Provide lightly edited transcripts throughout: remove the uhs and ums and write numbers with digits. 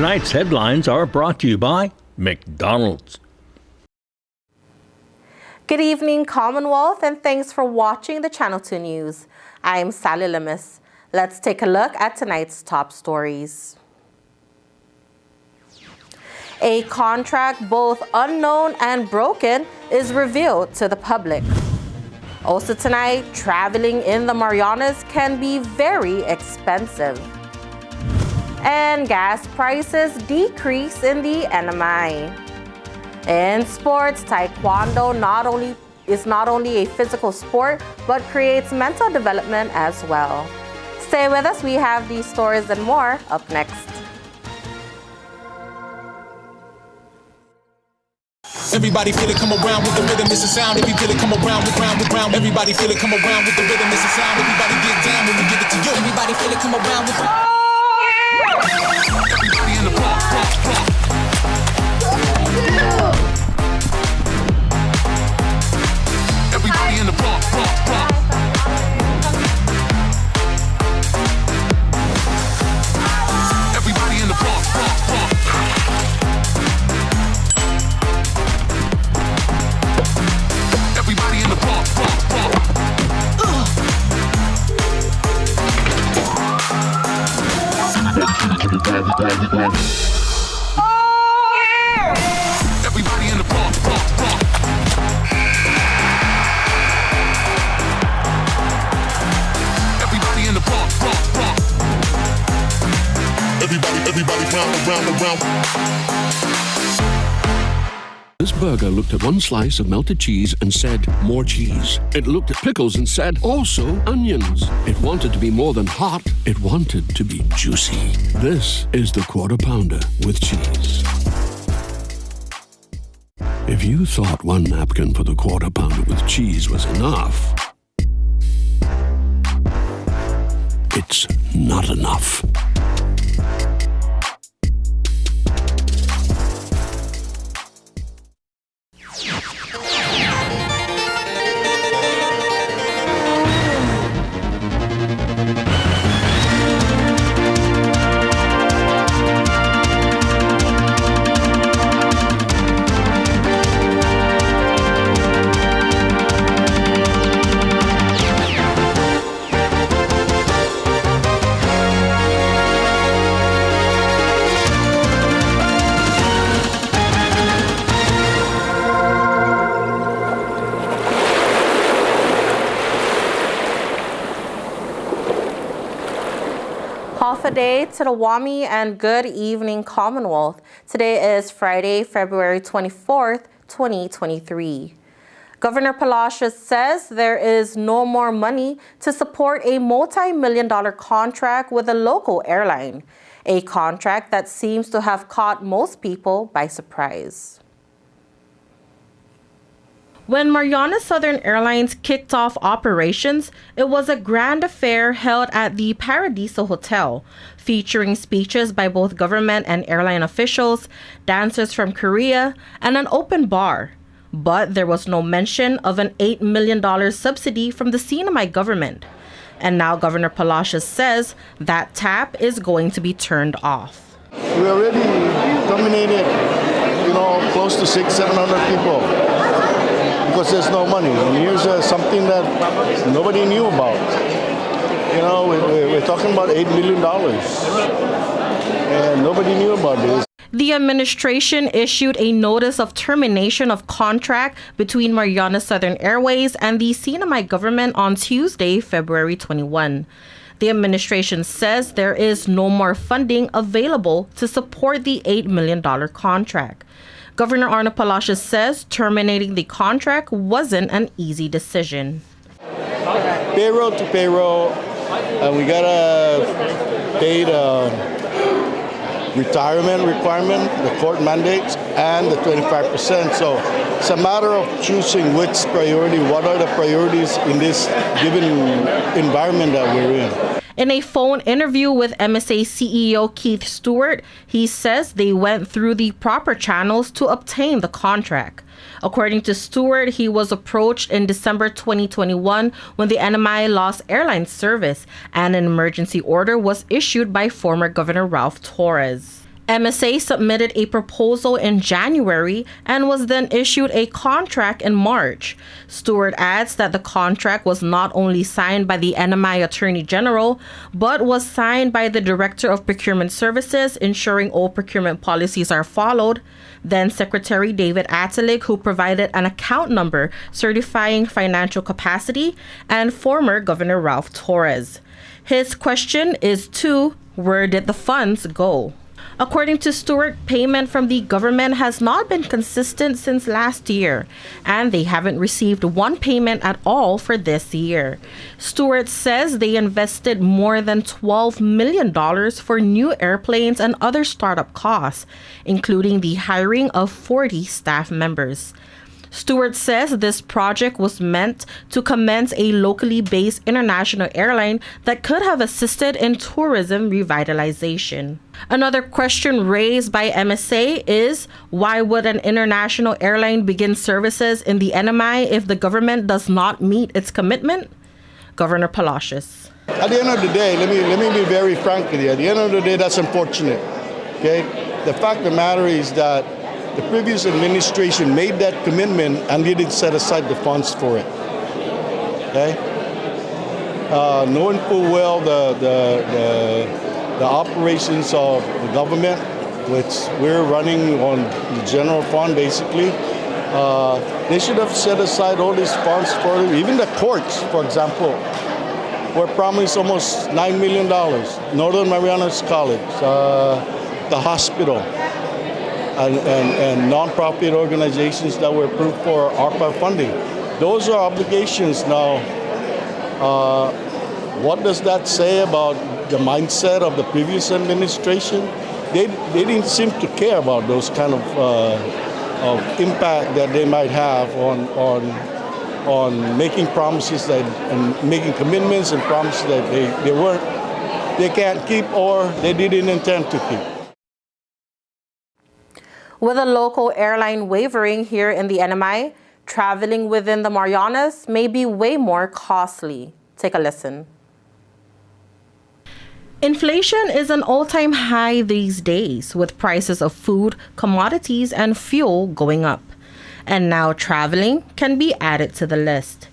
Tonight's headlines are brought to you by McDonald's. Good evening, Commonwealth, and thanks for watching the Channel 2 News. I'm Sally Limis. Let's take a look at tonight's top stories. A contract both unknown and broken is revealed to the public. Also tonight, traveling in the Marianas can be very expensive. And gas prices decrease in the NMI. In sports, Taekwondo is not only a physical sport, but creates mental development as well. Stay with us, we have these stories and more up next. Everybody feel it come around with the rhythm, it's a sound. If you feel it come around with round. Everybody feel it come around with the rhythm, it's a sound. Everybody get down when we give it to you. Everybody feel it come around with everybody in the block. Everybody in the block. Everybody in the block. Everybody in the block. Everybody in the block. Everybody in the block. Everybody round. This burger looked at one slice of melted cheese and said, more cheese. It looked at pickles and said, also onions. It wanted to be more than hot. It wanted to be juicy. This is the Quarter Pounder with cheese. If you thought one napkin for the Quarter Pounder with cheese was enough, it's not enough. Half a day to the WAMI and good evening, Commonwealth. Today is Friday, February 24th, 2023. Governor Palacios says there is no more money to support a multi-million-dollar contract with a local airline, a contract that seems to have caught most people by surprise. When Mariana Southern Airlines kicked off operations, it was a grand affair held at the Paradiso Hotel, featuring speeches by both government and airline officials, dancers from Korea, and an open bar. But there was no mention of an $8 million subsidy from the CNMI government. And now Governor Palacios says that tap is going to be turned off. We already terminated, close to 600-700 people. Because there's no money. And here's something that nobody knew about. We're talking about $8 million. And nobody knew about this. The administration issued a notice of termination of contract between Mariana Southern Airways and the CNMI government on Tuesday, February 21. The administration says there is no more funding available to support the $8 million contract. Governor Arnold Palacios says terminating the contract wasn't an easy decision. Payroll to payroll, we got a paid retirement requirement, the court mandates, and the 25%. So it's a matter of choosing which priority, what are the priorities in this given environment that we're in. In a phone interview with MSA CEO Keith Stewart, he says they went through the proper channels to obtain the contract. According to Stewart, he was approached in December 2021 when the NMI lost airline service and an emergency order was issued by former Governor Ralph Torres. MSA submitted a proposal in January and was then issued a contract in March. Stewart adds that the contract was not only signed by the NMI Attorney General, but was signed by the Director of Procurement Services, ensuring all procurement policies are followed, then Secretary David Atelig, who provided an account number certifying financial capacity, and former Governor Ralph Torres. His question is where did the funds go? According to Stewart, payment from the government has not been consistent since last year, and they haven't received one payment at all for this year. Stewart says they invested more than $12 million for new airplanes and other startup costs, including the hiring of 40 staff members. Stewart says this project was meant to commence a locally based international airline that could have assisted in tourism revitalization. Another question raised by MSA is, why would an international airline begin services in the NMI if the government does not meet its commitment? Governor Palacios. At the end of the day, let me be very frank with you. At the end of the day, that's unfortunate. Okay? The fact of the matter is that the previous administration made that commitment and didn't set aside the funds for it. Okay? Knowing full well the operations of the government, which we're running on the general fund basically, they should have set aside all these funds for it. Even the courts, for example, were promised almost $9 million. Northern Marianas College, the hospital, and non-profit organizations that were approved for ARPA funding. Those are obligations now. What does that say about the mindset of the previous administration? They didn't seem to care about those kind of impact that they might have on making promises and making commitments and promises that they can't keep or they didn't intend to keep. With a local airline wavering here in the NMI, traveling within the Marianas may be way more costly. Take a listen. Inflation is an all-time high these days, with prices of food, commodities, and fuel going up. And now traveling can be added to the list.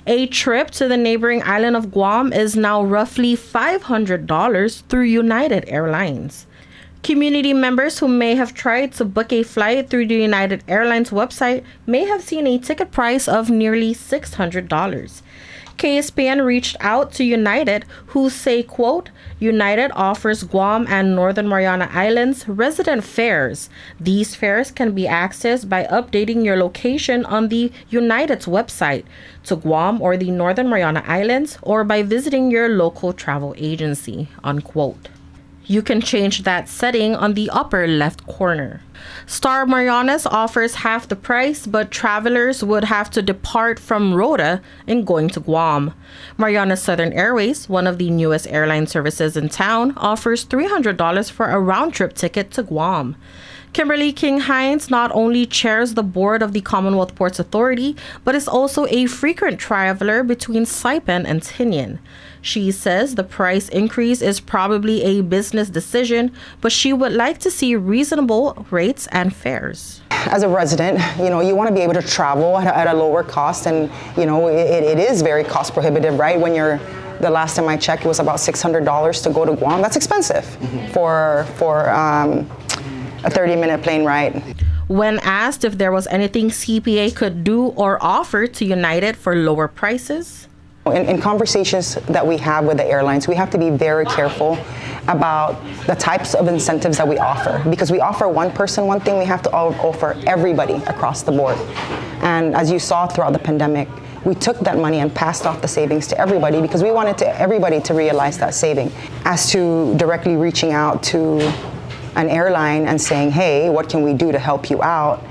A trip to the neighboring island of Guam is now roughly $500 through United Airlines. Community members who may have tried to book a flight through the United Airlines website may have seen a ticket price of nearly $600. KSPN reached out to United, who say, quote, United offers Guam and Northern Mariana Islands resident fares. These fares can be accessed by updating your location on the United's website to Guam or the Northern Mariana Islands or by visiting your local travel agency, unquote. You can change that setting on the upper left corner. Star Marianas offers half the price, but travelers would have to depart from Rota in going to Guam. Mariana Southern Airways, one of the newest airline services in town, offers $300 for a round-trip ticket to Guam. Kimberly King Hines not only chairs the board of the Commonwealth Ports Authority, but is also a frequent traveler between Saipan and Tinian. She says the price increase is probably a business decision, but she would like to see reasonable rates and fares. As a resident, you want to be able to travel at a lower cost, and it is very cost prohibitive, right? When the last time I checked, it was about $600 to go to Guam. That's expensive for a 30-minute plane ride. When asked if there was anything CPA could do or offer to United for lower prices, in conversations that we have with the airlines, we have to be very careful about the types of incentives that we offer. Because we offer one person one thing, we have to offer everybody across the board. And as you saw throughout the pandemic, we took that money and passed off the savings to everybody because we wanted everybody to realize that saving. As to directly reaching out to an airline and saying, hey, what can we do to help you out?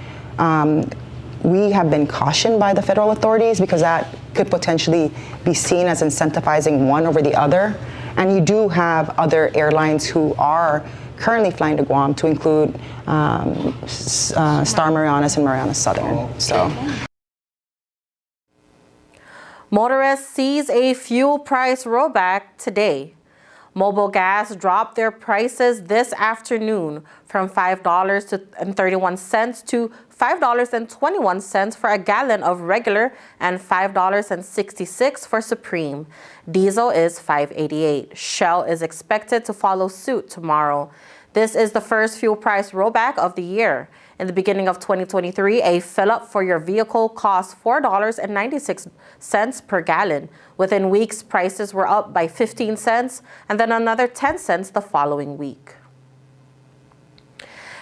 We have been cautioned by the federal authorities because that could potentially be seen as incentivizing one over the other. And you do have other airlines who are currently flying to Guam, to include Star Marianas and Marianas Southern. So, motorists seize a fuel price rollback today. Mobile gas dropped their prices this afternoon from $5.31 to $5.21 for a gallon of regular and $5.66 for Supreme. Diesel is $5.88. Shell is expected to follow suit tomorrow. This is the first fuel price rollback of the year. In the beginning of 2023, a fill-up for your vehicle cost $4.96 per gallon. Within weeks, prices were up by 15 cents and then another 10 cents the following week.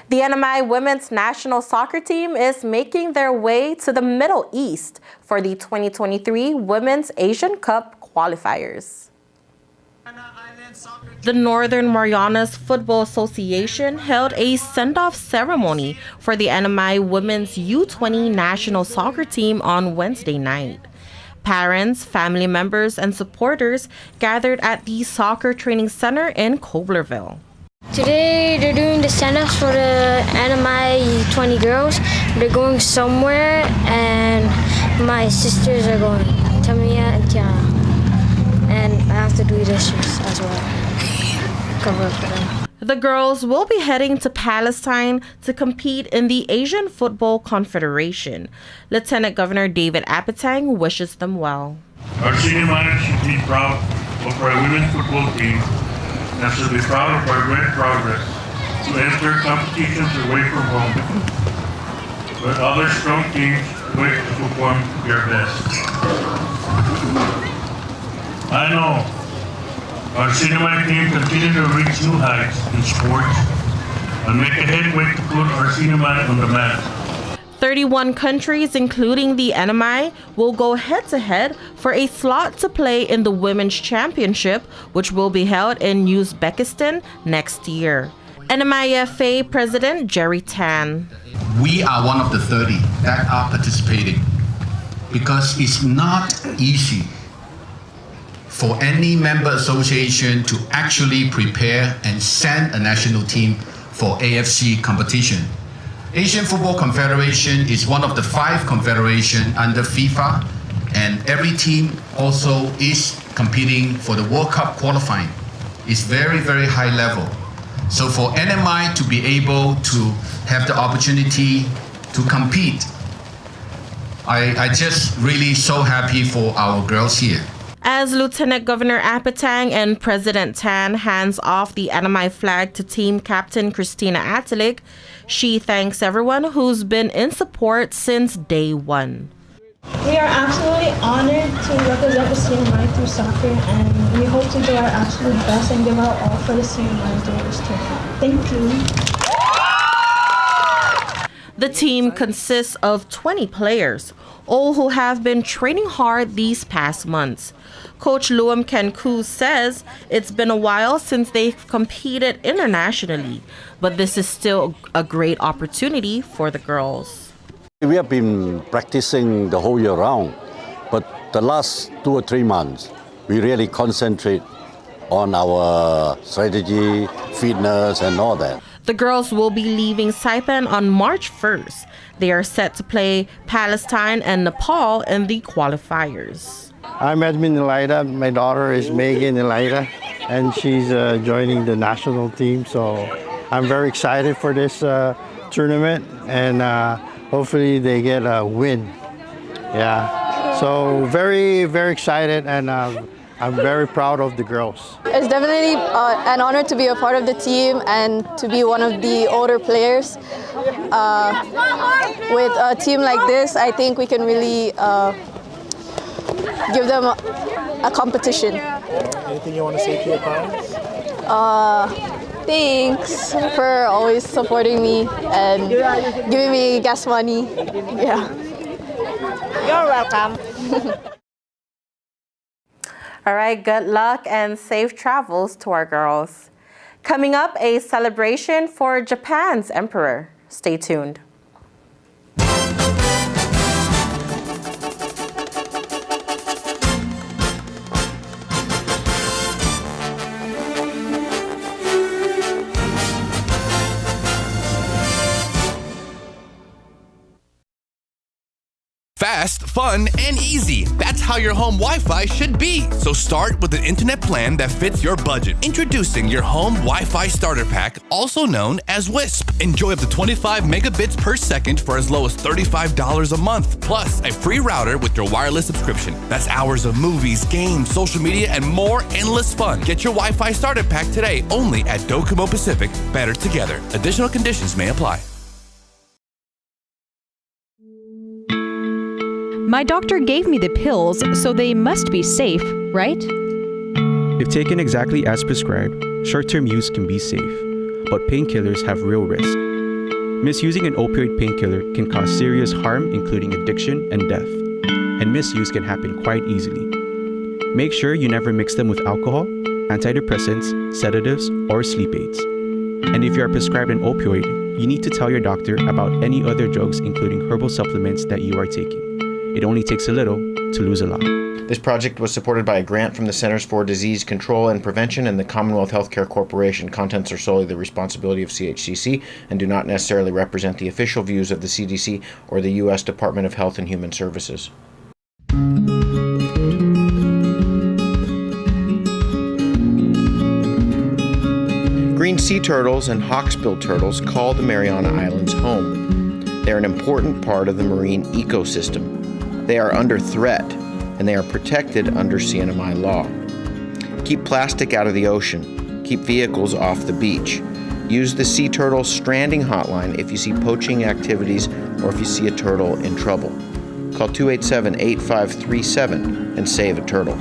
The NMI women's national soccer team is making their way to the Middle East for the 2023 Women's Asian Cup qualifiers. The Northern Marianas Football Association held a send-off ceremony for the NMI Women's U20 national soccer team on Wednesday night. Parents, family members, and supporters gathered at the Soccer Training Center in Coblerville. Today they're doing the send-offs for the NMI U20 girls. They're going somewhere, and my sisters are going, Tamia and Tiana. And I have to do dishes as well. Cover for them. The girls will be heading to Palestine to compete in the Asian Football Confederation. Lieutenant Governor David Apatang wishes them well. Our senior miners should be proud of our women's football team and should be proud of our great progress to enter competitions away from home, where other strong teams wait to perform their best. I know our senior team continue to reach new heights in sports and make a headway to put our senior on the map. 31 countries, including the NMI, will go head-to-head for a slot to play in the Women's Championship, which will be held in Uzbekistan next year. NMIFA President Jerry Tan. We are one of the 30 that are participating because it's not easy for any member association to actually prepare and send a national team for AFC competition. Asian Football Confederation is one of the 5 confederations under FIFA, and every team also is competing for the World Cup qualifying. It's very, very high level. So for NMI to be able to have the opportunity to compete, I just really so happy for our girls here. As Lieutenant Governor Apatang and President Tan hands off the NMI flag to team captain Christina Atelig, she thanks everyone who's been in support since day one. We are absolutely honored to represent the CNMI through soccer, and we hope to do our absolute best and give our all for the CNMI during this tournament. Thank you. The team consists of 20 players, all who have been training hard these past months. Coach Luam Kenku says it's been a while since they've competed internationally, but this is still a great opportunity for the girls. We have been practicing the whole year round, but the last 2 or 3 months, we really concentrate on our strategy, fitness, and all that. The girls will be leaving Saipan on March 1st. They are set to play Palestine and Nepal in the qualifiers. I'm Edmund Elida. My daughter is Megan Elida, and she's joining the national team. So I'm very excited for this tournament, and hopefully they get a win. Yeah. So very, very excited, and I'm very proud of the girls. It's definitely an honor to be a part of the team and to be one of the older players. With a team like this, I think we can really give them a competition. Anything you want to say to your parents? Thanks for always supporting me and giving me gas money. Yeah. You're welcome. All right, good luck and safe travels to our girls. Coming up, a celebration for Japan's emperor. Stay tuned. fast, fun, and easy. That's how your home Wi-Fi should be. So start with an internet plan that fits your budget. Introducing your home Wi-Fi starter pack, also known as WISP. Enjoy up to 25 megabits per second for as low as $35 a month, plus a free router with your wireless subscription. That's hours of movies, games, social media, and more endless fun. Get your Wi-Fi starter pack today only at Docomo Pacific. Better together. Additional conditions may apply. My doctor gave me the pills, so they must be safe, right? If taken exactly as prescribed, short-term use can be safe, but painkillers have real risk. Misusing an opioid painkiller can cause serious harm, including addiction and death, and misuse can happen quite easily. Make sure you never mix them with alcohol, antidepressants, sedatives, or sleep aids. And if you are prescribed an opioid, you need to tell your doctor about any other drugs, including herbal supplements that you are taking. It only takes a little to lose a lot. This project was supported by a grant from the Centers for Disease Control and Prevention and the Commonwealth Healthcare Corporation. Contents are solely the responsibility of CHCC and do not necessarily represent the official views of the CDC or the U.S. Department of Health and Human Services. Green sea turtles and hawksbill turtles call the Mariana Islands home. They are an important part of the marine ecosystem. They are under threat, and they are protected under CNMI law. Keep plastic out of the ocean. Keep vehicles off the beach. Use the Sea Turtle Stranding Hotline if you see poaching activities or if you see a turtle in trouble. Call 287-8537 and save a turtle.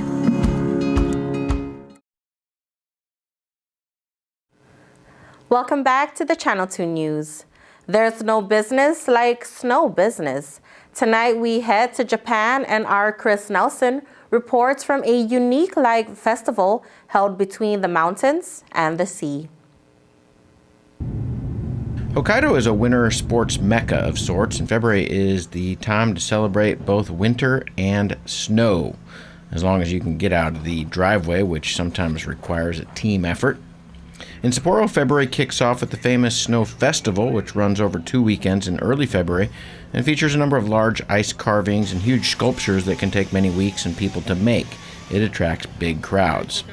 Welcome back to the Channel 2 News. There's no business like snow business. Tonight we head to Japan and our Chris Nelson reports from a unique light festival held between the mountains and the sea. Hokkaido is a winter sports mecca of sorts, and February is the time to celebrate both winter and snow, as long as you can get out of the driveway, which sometimes requires a team effort. In Sapporo, February kicks off with the famous Snow Festival, which runs over 2 weekends in early February and features a number of large ice carvings and huge sculptures that can take many weeks and people to make. It attracts big crowds.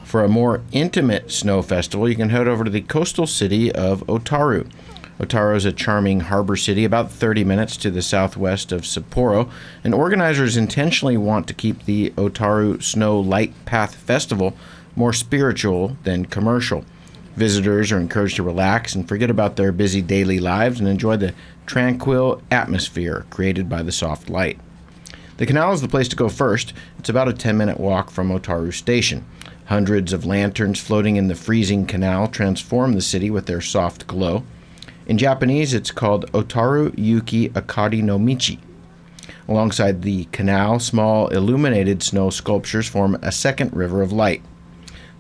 For a more intimate snow festival, you can head over to the coastal city of Otaru. Otaru is a charming harbor city about 30 minutes to the southwest of Sapporo, and organizers intentionally want to keep the Otaru Snow Light Path Festival more spiritual than commercial. Visitors are encouraged to relax and forget about their busy daily lives and enjoy the tranquil atmosphere created by the soft light. The canal is the place to go first. It's about a 10-minute walk from Otaru Station. Hundreds of lanterns floating in the freezing canal transform the city with their soft glow. In Japanese, it's called Otaru Yuki Akari no Michi. Alongside the canal, small illuminated snow sculptures form a second river of light.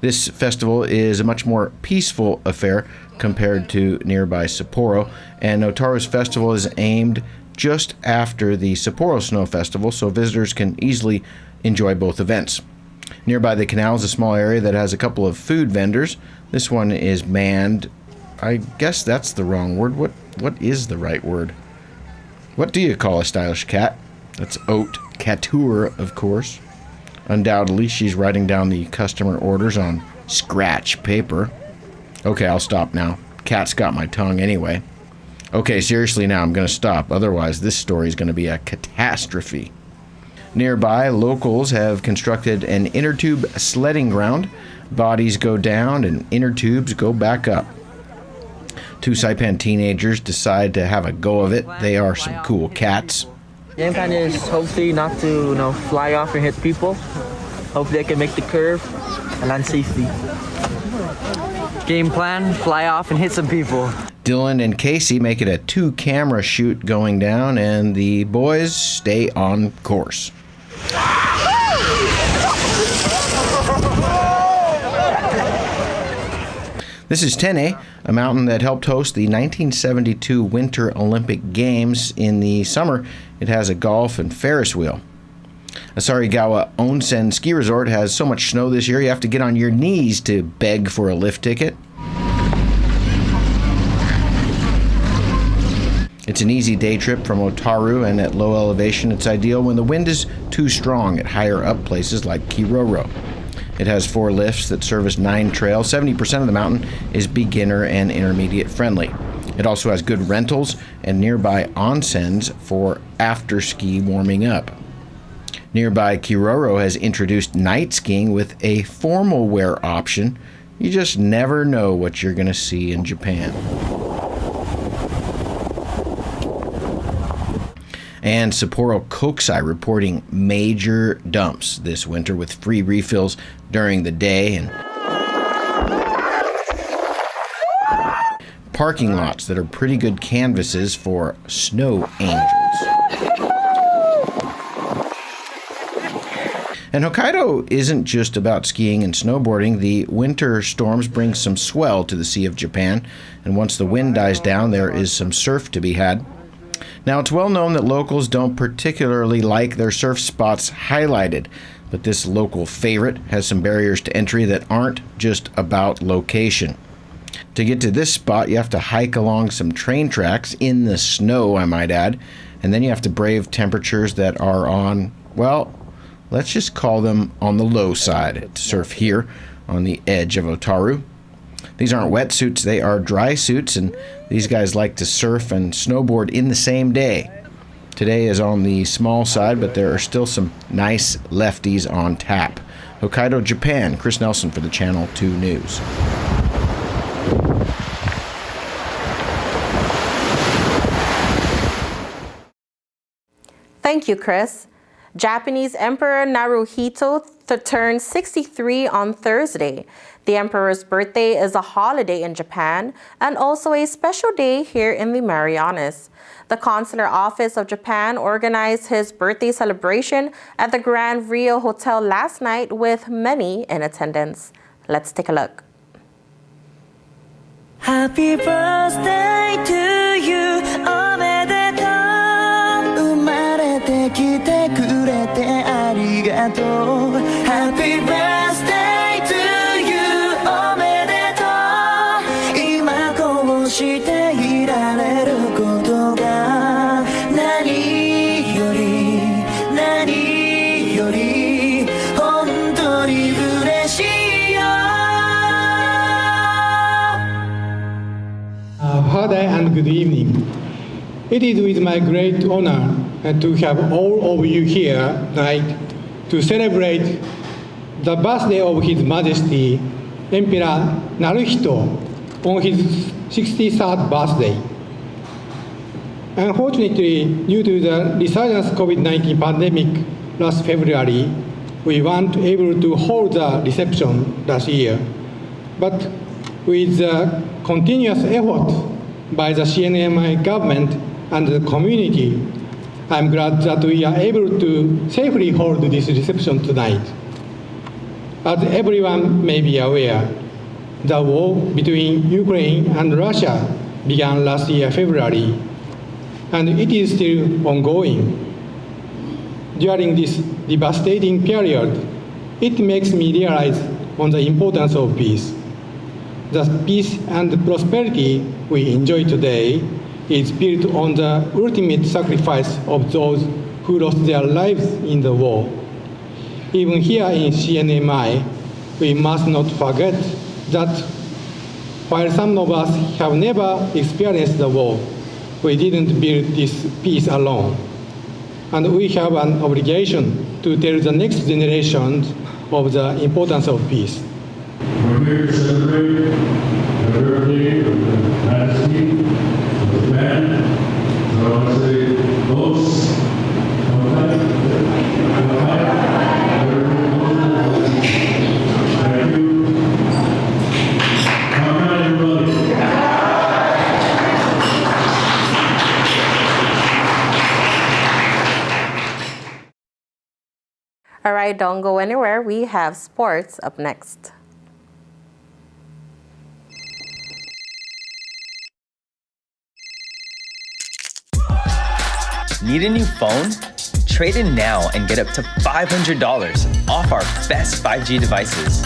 This festival is a much more peaceful affair compared to nearby Sapporo, and Otaru's festival is aimed just after the Sapporo Snow Festival, so visitors can easily enjoy both events. Nearby the canal is a small area that has a couple of food vendors. This one is manned. I guess that's the wrong word. What is the right word? What do you call a stylish cat? That's haute couture, of course. Undoubtedly, she's writing down the customer orders on scratch paper. Okay, I'll stop now. Cat's got my tongue anyway. Okay, seriously now, I'm going to stop. Otherwise, this story is going to be a catastrophe. Nearby, locals have constructed an inner tube sledding ground. Bodies go down and inner tubes go back up. 2 Saipan teenagers decide to have a go of it. They are some cool cats. Game plan is hopefully not to, fly off and hit people. Hopefully I can make the curve and land safely. Game plan, fly off and hit some people. Dylan and Casey make it a 2-camera shoot going down, and the boys stay on course. This is Tene, a mountain that helped host the 1972 Winter Olympic Games. In the summer, it has a golf and Ferris wheel. Asarigawa Onsen Ski Resort has so much snow this year you have to get on your knees to beg for a lift ticket. It's an easy day trip from Otaru, and at low elevation it's ideal when the wind is too strong at higher up places like Kiroro. It has 4 lifts that service 9 trails. 70% of the mountain is beginner and intermediate friendly. It also has good rentals and nearby onsens for after-ski warming up. Nearby Kiroro has introduced night skiing with a formal wear option. You just never know what you're going to see in Japan. And Sapporo Kokusai reporting major dumps this winter with free refills during the day and parking lots that are pretty good canvases for snow angels. And Hokkaido isn't just about skiing and snowboarding. The winter storms bring some swell to the Sea of Japan, and once the wind dies down, there is some surf to be had. Now, it's well known that locals don't particularly like their surf spots highlighted, but this local favorite has some barriers to entry that aren't just about location. To get to this spot, you have to hike along some train tracks in the snow, I might add, and then you have to brave temperatures that are on, well, let's just call them on the low side to surf here on the edge of Otaru. These aren't wetsuits, they are dry suits, and these guys like to surf and snowboard in the same day. Today is on the small side, but there are still some nice lefties on tap. Hokkaido, Japan. Chris Nelson for the Channel 2 News. Thank you, Chris. Japanese Emperor Naruhito turned 63 on Thursday. The emperor's birthday is a holiday in Japan and also a special day here in the Marianas. The Consular Office of Japan organized his birthday celebration at the Grand Rio Hotel last night with many in attendance. Let's take a look. Happy birthday to you, おめでとう。生まれてきてくれてありがとう。Happy birthday to you, おめでとう。今こうしていられることが何より本当に嬉しいよ。Father and good evening. It is with my great honor to have all of you here tonight to celebrate the birthday of His Majesty Emperor Naruhito on his 63rd birthday. Unfortunately, due to the resurgence COVID-19 pandemic last February, we weren't able to hold the reception last year. But with the continuous effort by the CNMI government and the community, I'm glad that we are able to safely hold this reception tonight. As everyone may be aware, the war between Ukraine and Russia began last year, February, and it is still ongoing. During this devastating period, it makes me realize on the importance of peace. The peace and prosperity we enjoy today is built on the ultimate sacrifice of those who lost their lives in the war. Even here in CNMI, we must not forget that while some of us have never experienced the war, we didn't build this peace alone. And we have an obligation to tell the next generation of the importance of peace. We're here to celebrate the birthday of the Majesty of Japan. So I want to say, those thank you. Come on, everybody. All right, don't go anywhere. We have sports up next. Need a new phone? Trade in now and get up to $500 off our best 5G devices.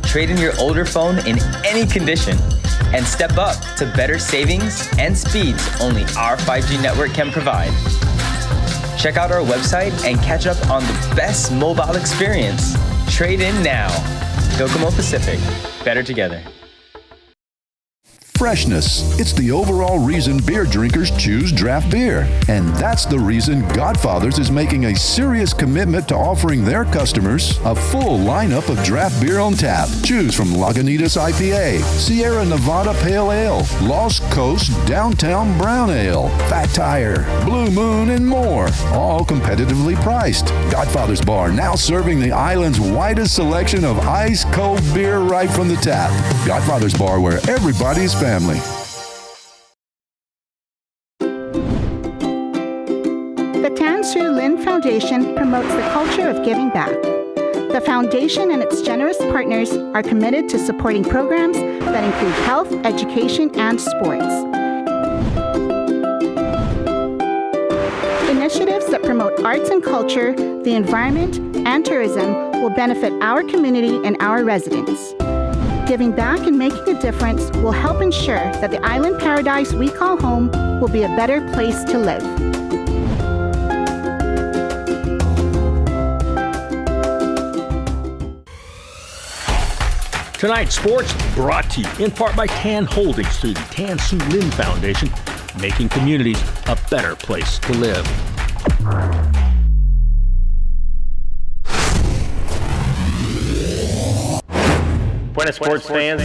Trade in your older phone in any condition and step up to better savings and speeds only our 5G network can provide. Check out our website and catch up on the best mobile experience. Trade in now. Docomo Pacific. Better together. Freshness. It's the overall reason beer drinkers choose draft beer. And that's the reason Godfather's is making a serious commitment to offering their customers a full lineup of draft beer on tap. Choose from Lagunitas IPA, Sierra Nevada Pale Ale, Lost Coast Downtown Brown Ale, Fat Tire, Blue Moon, and more. All competitively priced. Godfather's Bar now serving the island's widest selection of ice cold beer right from the tap. Godfather's Bar, where everybody's family. The Tan Su Lin Foundation promotes the culture of giving back. The foundation and its generous partners are committed to supporting programs that include health, education, and sports. Initiatives that promote arts and culture, the environment, and tourism will benefit our community and our residents. Giving back and making a difference will help ensure that the island paradise we call home will be a better place to live. Tonight's sports brought to you in part by Tan Holdings through the Tan Su Lin Foundation, making communities a better place to live. Buenas sports fans.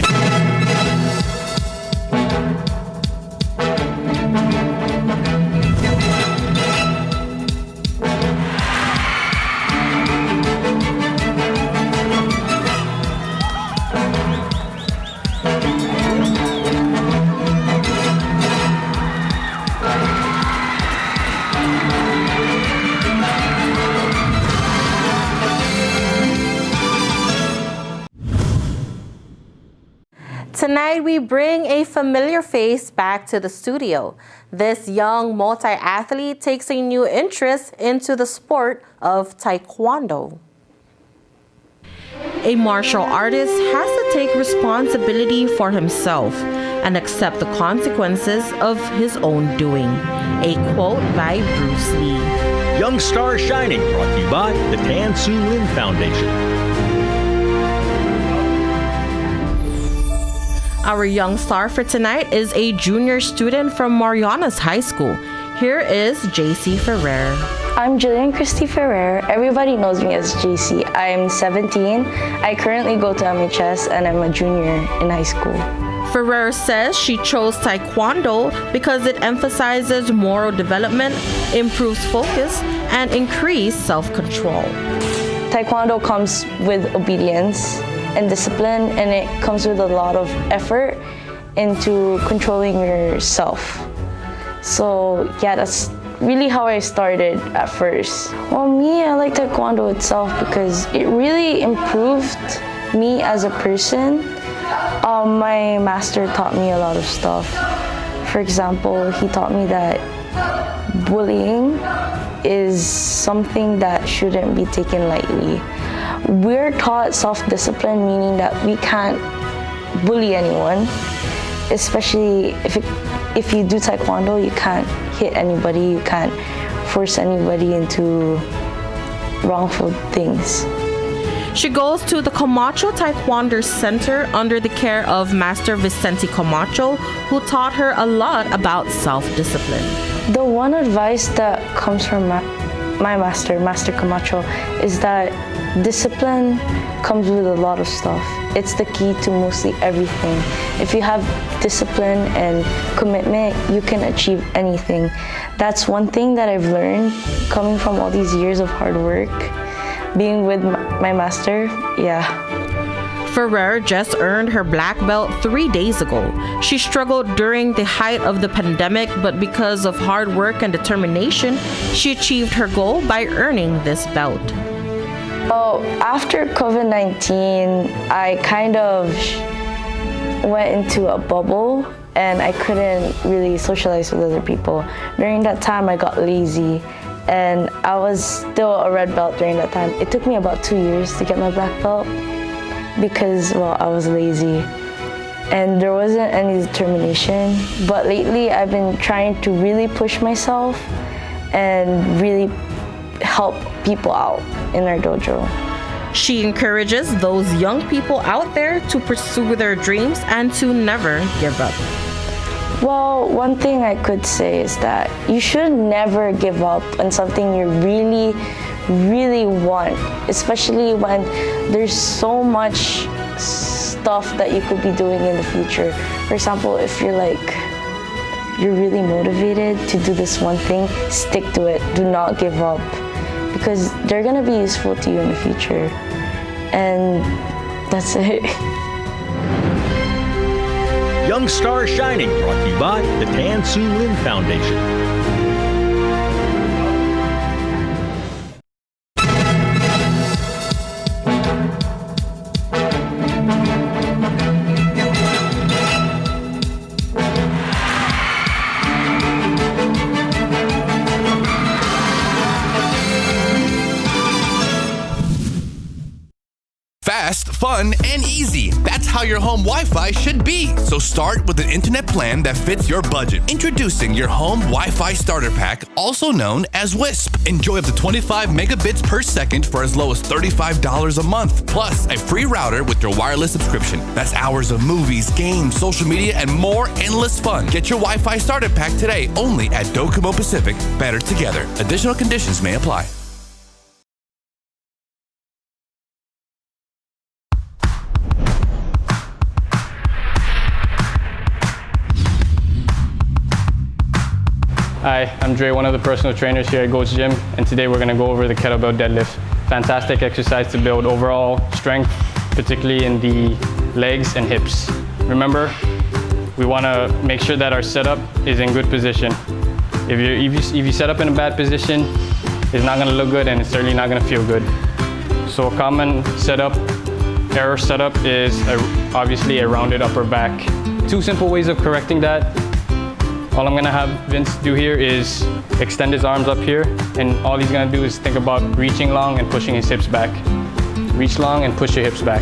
Tonight, we bring a familiar face back to the studio. This young multi-athlete takes a new interest into the sport of Taekwondo. A martial artist has to take responsibility for himself and accept the consequences of his own doing. A quote by Bruce Lee. Young Star Shining, brought to you by the Tan Su Lin Foundation. Our young star for tonight is a junior student from Marianas High School. Here is JC Ferrer. I'm Jillian Christy Ferrer. Everybody knows me as JC. I'm 17. I currently go to MHS and I'm a junior in high school. Ferrer says she chose Taekwondo because it emphasizes moral development, improves focus, and increased self-control. Taekwondo comes with obedience and discipline, and it comes with a lot of effort into controlling yourself. So yeah, that's really how I started at first. Well, me, I like Taekwondo itself because it really improved me as a person. My master taught me a lot of stuff. For example, he taught me that bullying is something that shouldn't be taken lightly. We're taught self-discipline, meaning that we can't bully anyone, especially if you do Taekwondo, you can't hit anybody, you can't force anybody into wrongful things. She goes to the Camacho Taekwondo Center under the care of Master Vicente Camacho, who taught her a lot about self-discipline. The one advice that comes from my master, Master Camacho, is that discipline comes with a lot of stuff. It's the key to mostly everything. If you have discipline and commitment, you can achieve anything. That's one thing that I've learned coming from all these years of hard work. Being with my master, yeah. Ferrer just earned her black belt 3 days ago. She struggled during the height of the pandemic, but because of hard work and determination, she achieved her goal by earning this belt. Well, after COVID-19, I kind of went into a bubble and I couldn't really socialize with other people. During that time, I got lazy. And I was still a red belt during that time. It took me about 2 years to get my black belt because, well, I was lazy. and there wasn't any determination. But lately I've been trying to really push myself and really help people out in our dojo. She encourages those young people out there to pursue their dreams and to never give up. Well, one thing I could say is that you should never give up on something you really, really want, especially when there's so much stuff that you could be doing in the future. For example, if you're really motivated to do this one thing, stick to it. Do not give up, because they're gonna be useful to you in the future. And that's it. Young Star Shining, brought to you by the Tan Su Lin Foundation. Fast, fun, and easy. That's how your home Wi-Fi should be. So start with an internet plan that fits your budget. Introducing your home Wi-Fi starter pack, also known as WISP. Enjoy up to 25 megabits per second for as low as $35 a month. Plus, a free router with your wireless subscription. That's hours of movies, games, social media, and more endless fun. Get your Wi-Fi starter pack today only at Docomo Pacific. Better together. Additional conditions may apply. Hi, I'm Dre, one of the personal trainers here at Goat's Gym, and today we're going to go over the kettlebell deadlift. Fantastic exercise to build overall strength, particularly in the legs and hips. Remember, we want to make sure that our setup is in good position. If you set up in a bad position, it's not going to look good and it's certainly not going to feel good. So a common error setup is obviously a rounded upper back. Two simple ways of correcting that. All I'm gonna have Vince do here is extend his arms up here, and all he's gonna do is think about reaching long and pushing his hips back. Reach long and push your hips back.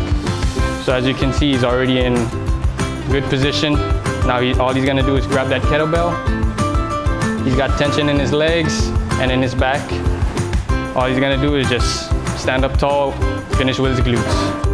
So as you can see, he's already in good position. Now all he's gonna do is grab that kettlebell. He's got tension in his legs and in his back. All he's gonna do is just stand up tall, finish with his glutes.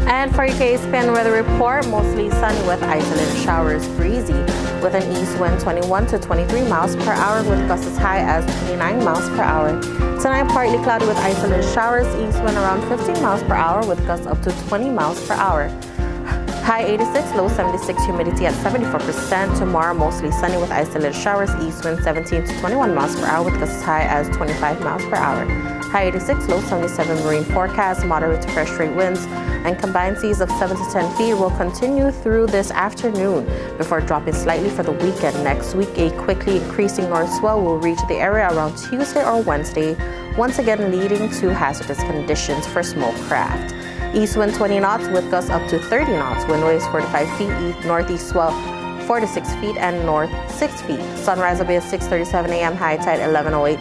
And for your KSPN weather report, mostly sunny with isolated showers, breezy with an east wind 21 to 23 miles per hour with gusts as high as 29 miles per hour. Tonight, partly cloudy with isolated showers, east wind around 15 miles per hour with gusts up to 20 miles per hour. High 86, low 76, humidity at 74%. Tomorrow, mostly sunny with isolated showers, east wind 17 to 21 miles per hour with gusts as high as 25 miles per hour. High 86, low 77 marine forecast, moderate to fresh straight winds, and combined seas of 7 to 10 feet will continue through this afternoon before dropping slightly for the weekend. Next week, a quickly increasing north swell will reach the area around Tuesday or Wednesday, once again leading to hazardous conditions for small craft. East wind 20 knots with gusts up to 30 knots, wind waves 45 feet, northeast swell 4 to 6 feet, and north 6 feet. Sunrise will be at 6:37 a.m., high tide 11:08.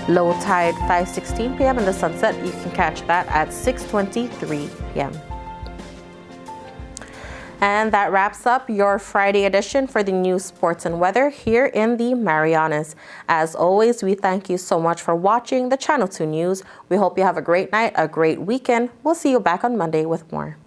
Low tide 5:16 p.m. and the sunset, you can catch that at 6:23 p.m. And that wraps up your Friday edition for the news, sports, and weather here in the Marianas. As always, we thank you so much for watching the Channel 2 News. We hope you have a great night, a great weekend. We'll see you back on Monday with more.